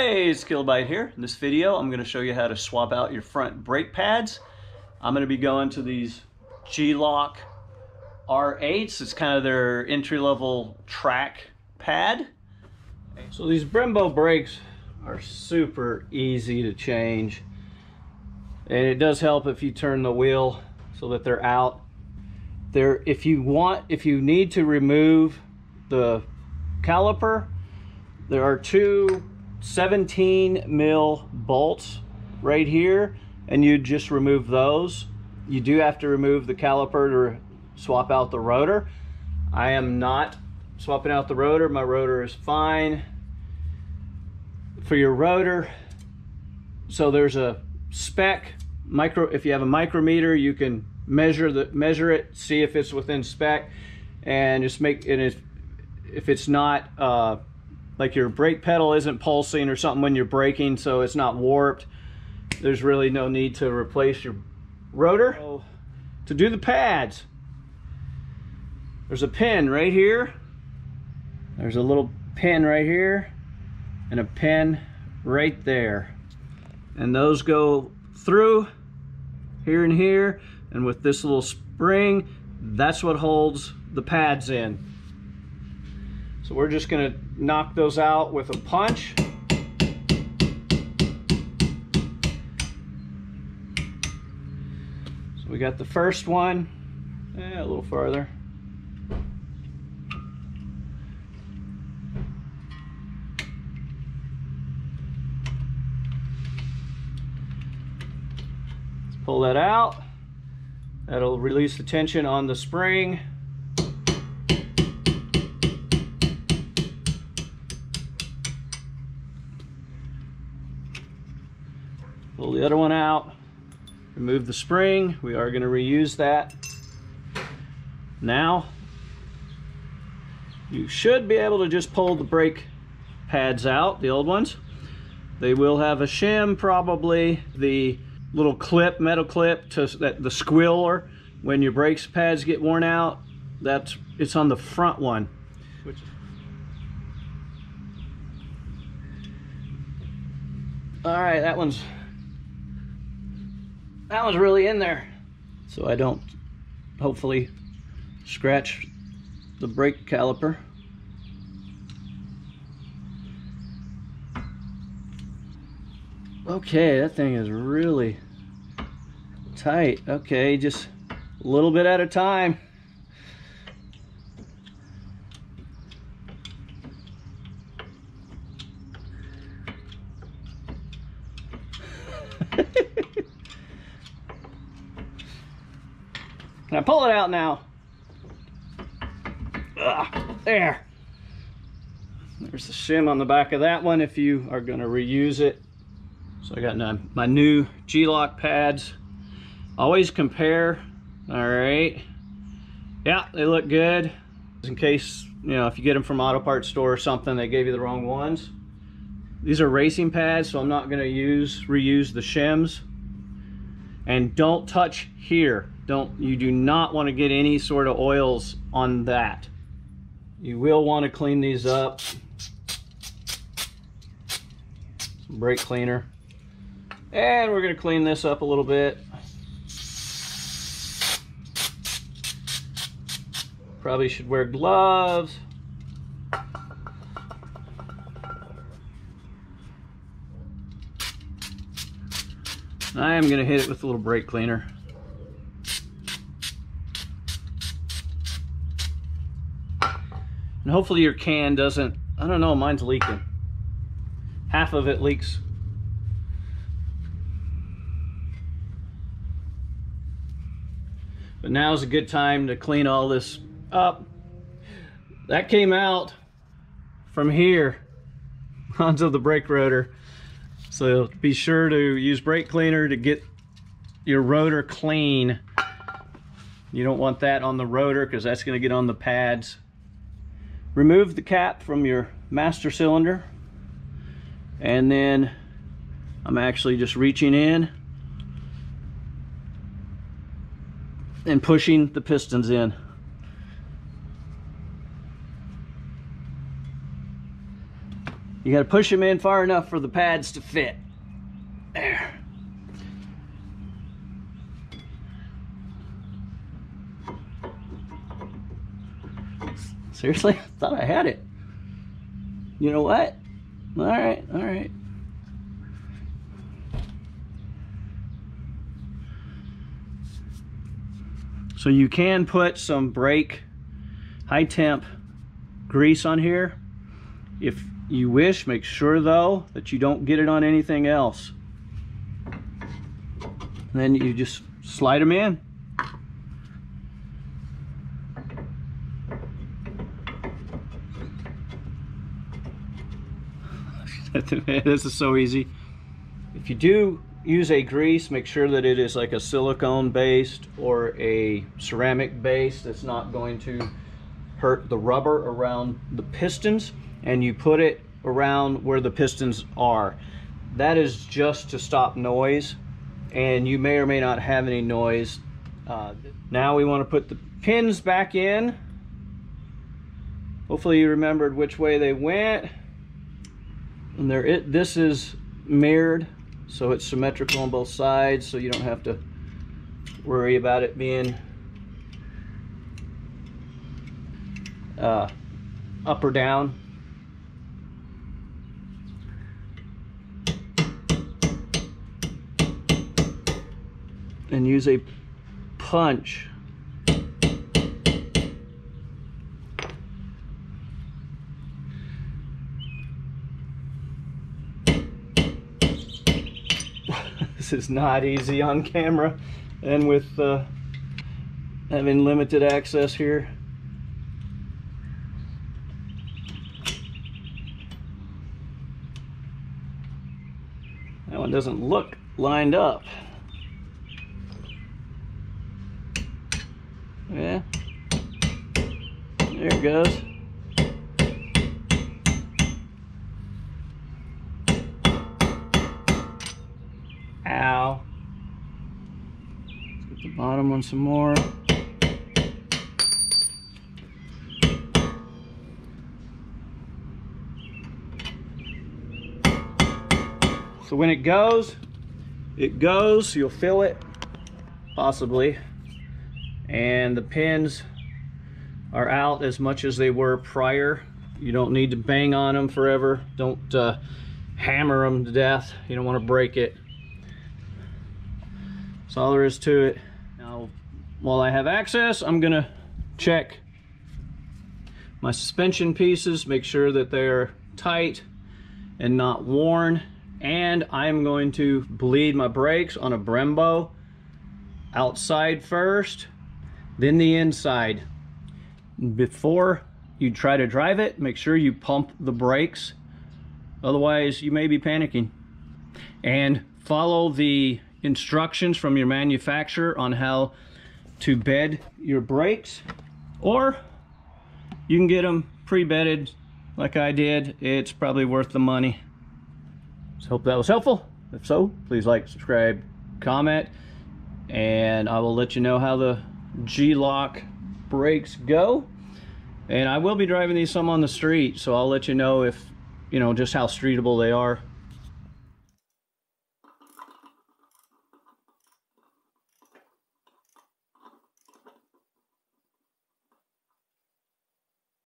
Guys, Kilobyte here. In this video, I'm going to show you how to swap out your front brake pads. I'm going to be going to these G-Loc R8s. It's kind of their entry-level track pad. So these Brembo brakes are super easy to change. And it does help if you turn the wheel so that they're out. If you need to remove the caliper, there are two 17 mil bolts right here, and you just remove those. You do have to remove the caliper to swap out the rotor. I am not swapping out the rotor. My rotor is fine. For your rotor, so there's a spec if you have a micrometer, you can measure it, see if it's within spec, and just make it. If it's not like your brake pedal isn't pulsing or something when you're braking, so it's not warped, there's really no need to replace your rotor. So, to do the pads, there's a pin right here, there's a little pin right here, and a pin right there, and those go through here and here, and with this little spring, that's what holds the pads in. So we're just going to knock those out with a punch. So we got the first one, a little farther. Let's pull that out. That'll release the tension on the spring. Pull the other one out, remove the spring. We are going to reuse that. Now, you should be able to just pull the brake pads out, the old ones. They will have a shim, probably the little clip, metal clip, to the squealer when your brake pads get worn out. It's on the front one. All right, that one's really in there, so I don't hopefully scratch the brake caliper. Okay, that thing is really tight. Okay, just a little bit at a time. Can I pull it out now? There. There's the shim on the back of that one if you are going to reuse it. So I got my new G-Loc pads. Always compare. All right. Yeah, they look good. In case, if you get them from auto parts store or something, they gave you the wrong ones. These are racing pads, so I'm not going to reuse the shims. And don't touch here. You do not want to get any sort of oils on that. You will want to clean these up. Some brake cleaner. And we're going to clean this up a little bit. Probably should wear gloves. I am going to hit it with a little brake cleaner. And hopefully your can doesn't, I don't know, mine's leaking. Half of it leaks. But now's a good time to clean all this up. That came out from here onto the brake rotor. So be sure to use brake cleaner to get your rotor clean. You don't want that on the rotor because that's going to get on the pads. Remove the cap from your master cylinder, and then I'm actually just reaching in and pushing the pistons in. You got to push them in far enough for the pads to fit. There. Seriously? I thought I had it. You know what? All right, all right. So you can put some brake high temp grease on here if you wish. Make sure though that you don't get it on anything else. And then you just slide them in. This is so easy. If you do use a grease, make sure that it is like a silicone based or a ceramic base that's not going to hurt the rubber around the pistons, and you put it around where the pistons are. That is just to stop noise, and you may or may not have any noise. Now we want to put the pins back in. Hopefully you remembered which way they went. And this is mirrored, so it's symmetrical on both sides, so you don't have to worry about it being up or down. And use a punch. This is not easy on camera, and with having limited access here. That one doesn't look lined up. Yeah, there it goes. Ow. Let's get the bottom one some more. So when it goes, you'll feel it, possibly. And the pins are out as much as they were prior. You don't need to bang on them forever. Don't hammer them to death. You don't want to break it. That's all there is to it. Now, while I have access, I'm gonna check my suspension pieces, make sure that they're tight and not worn. And I'm going to bleed my brakes on a Brembo, outside first, then the inside. Before you try to drive it, make sure you pump the brakes. Otherwise, you may be panicking. And follow the instructions from your manufacturer on how to bed your brakes, or you can get them pre-bedded like I did. It's probably worth the money. So hope that was helpful. If so, please like, subscribe, comment, and I will let you know how the G-Loc brakes go. And I will be driving these some on the street, so I'll let you know if, you know, just how streetable they are.